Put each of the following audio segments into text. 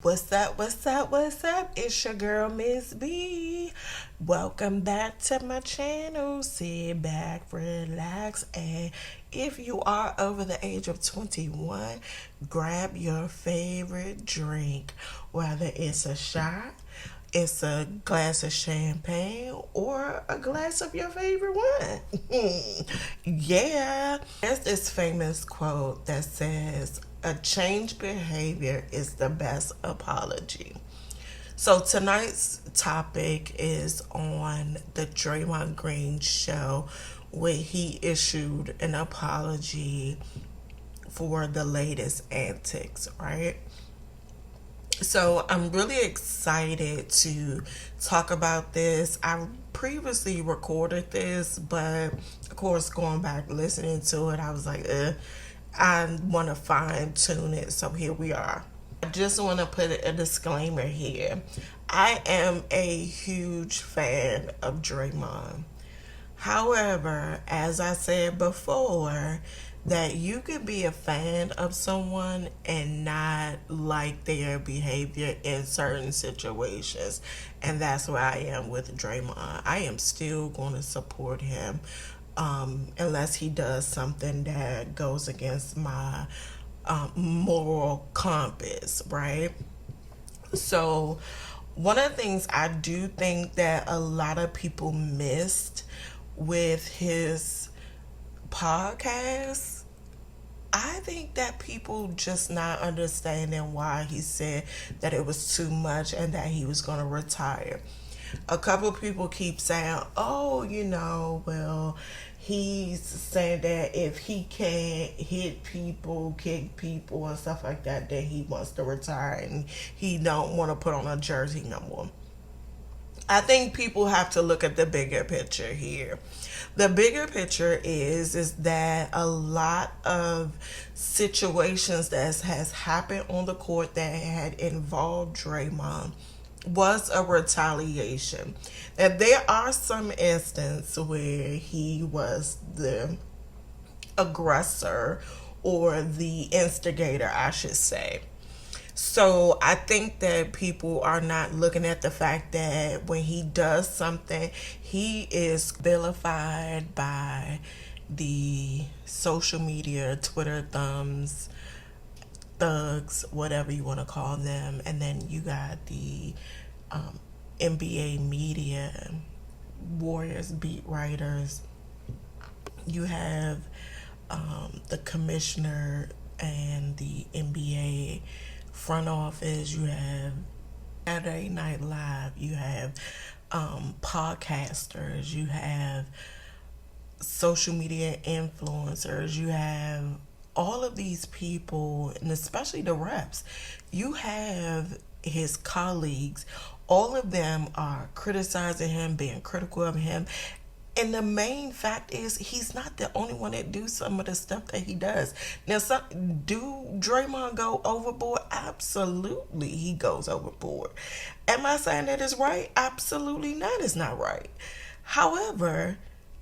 What's up? What's up? What's up? It's your girl, Miss B. Welcome back to my channel. Sit back, relax, and if you are over the age of 21, grab your favorite drink, whether it's a shot, it's a glass of champagne, or a glass of your favorite wine. Yeah. There's this famous quote that says, a changed behavior is the best apology. So tonight's topic is on the Draymond Green show, where he issued an apology for the latest antics, right? So I'm really excited to talk about this. I previously recorded this, but of course, going back listening to it, I was like, I want to fine tune it. So here we are. I just want to put a disclaimer here. I am a huge fan of Draymond. However, as I said before, that you could be a fan of someone and not like their behavior in certain situations. And that's where I am with Draymond. I am still going to support him unless he does something that goes against my moral compass, right? So one of the things I do think that a lot of people missed with his podcast, I think that people just not understanding why he said that it was too much and that he was going to retire. A couple people keep saying, oh, well, he's saying that if he can't hit people, kick people, and stuff like that, then he wants to retire and he don't want to put on a jersey no more. I think people have to look at the bigger picture here. The bigger picture is that a lot of situations that has happened on the court that had involved Draymond was a retaliation. And there are some instances where he was the aggressor or the instigator, I should say. So I think that people are not looking at the fact that when he does something, he is vilified by the social media, Twitter thugs, whatever you want to call them. And then you got the NBA media, Warriors beat writers. You have the commissioner and the NBA front office. You have Saturday Night Live. You have podcasters. You have social media influencers. You have all of these people, and especially the reps. You have his colleagues. All of them are criticizing him, being critical of him. And the main fact is he's not the only one that do some of the stuff that he does. Now, do Draymond go overboard? Absolutely, he goes overboard. Am I saying that is right? Absolutely not. It's not right. However,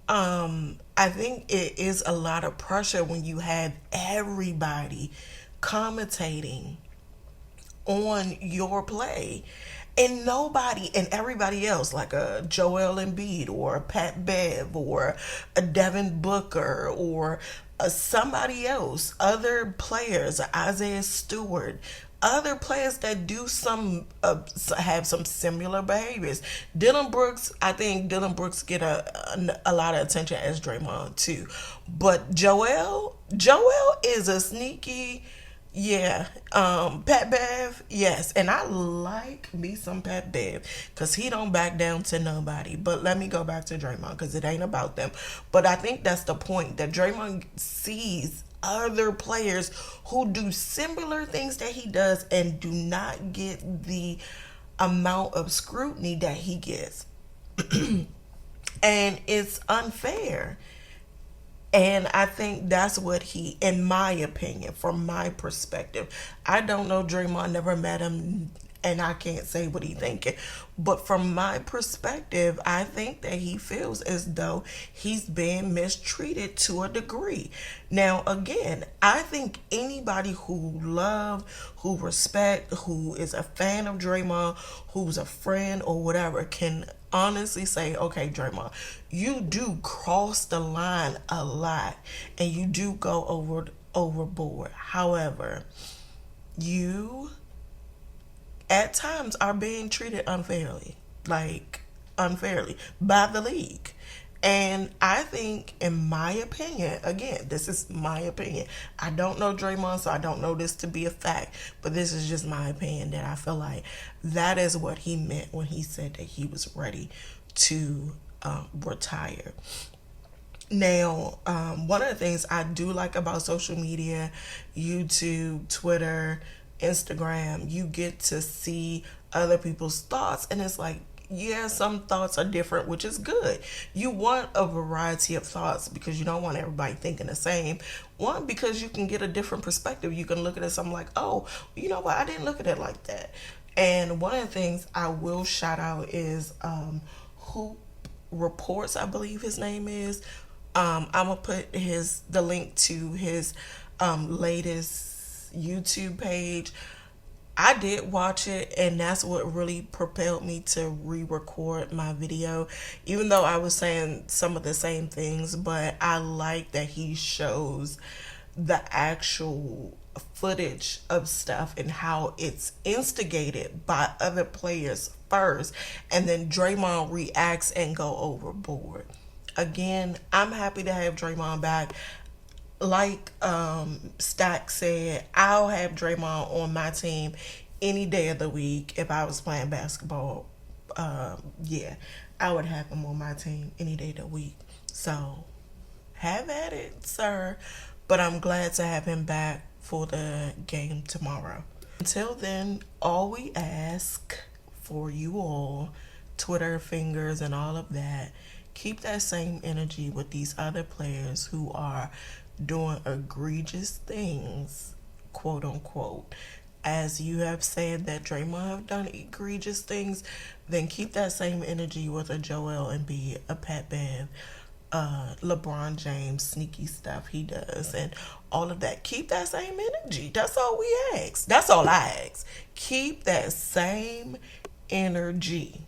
I think it is a lot of pressure when you have everybody commentating on your play. And nobody and everybody else, like a Joel Embiid or a Pat Bev or a Devin Booker or somebody else, other players, Isaiah Stewart, other players that do have some similar behaviors. I think Dylan Brooks get a lot of attention as Draymond too. But Joel is a sneaky. Yeah, Pat Bev, yes, and I like me some Pat Bev because he don't back down to nobody. But let me go back to Draymond because it ain't about them. But I think that's the point, that Draymond sees other players who do similar things that he does and do not get the amount of scrutiny that he gets. And it's unfair. And I think that's what in my opinion, from my perspective, I don't know Draymond, never met him, and I can't say what he's thinking. But from my perspective, I think that he feels as though he's being mistreated to a degree. Now, again, I think anybody who love, who respect, who is a fan of Draymond, who's a friend or whatever, can honestly say, okay, Draymond, you do cross the line a lot and you do go overboard. However, you at times are being treated unfairly, like unfairly by the league. And I think, in my opinion, again, this is my opinion. I don't know Draymond, so I don't know this to be a fact, but this is just my opinion that I feel like that is what he meant when he said that he was ready to retire. Now, one of the things I do like about social media, YouTube, Twitter, Instagram, you get to see other people's thoughts, and it's like, yeah, some thoughts are different, which is good. You want a variety of thoughts because you don't want everybody thinking the same. One, because you can get a different perspective. You can look at it something like, oh, you know what, I didn't look at it like that. And one of the things I will shout out is Hoop Reports, I believe his name is. I'm gonna put the link to his latest YouTube page. I did watch it, and that's what really propelled me to re-record my video, even though I was saying some of the same things. But I like that he shows the actual footage of stuff and how it's instigated by other players first, and then Draymond reacts and go overboard. Again, I'm happy to have Draymond back. Like Stack said, I'll have Draymond on my team any day of the week if I was playing basketball. Yeah, I would have him on my team any day of the week. So, have at it, sir. But I'm glad to have him back for the game tomorrow. Until then, all we ask for you all, Twitter fingers and all of that, keep that same energy with these other players who are doing egregious things, quote unquote. As you have said that Draymond have done egregious things, then keep that same energy with a Joel Embiid, a Pat Bev, LeBron James, sneaky stuff he does, and all of that. Keep that same energy. That's all we ask. That's all I ask. Keep that same energy.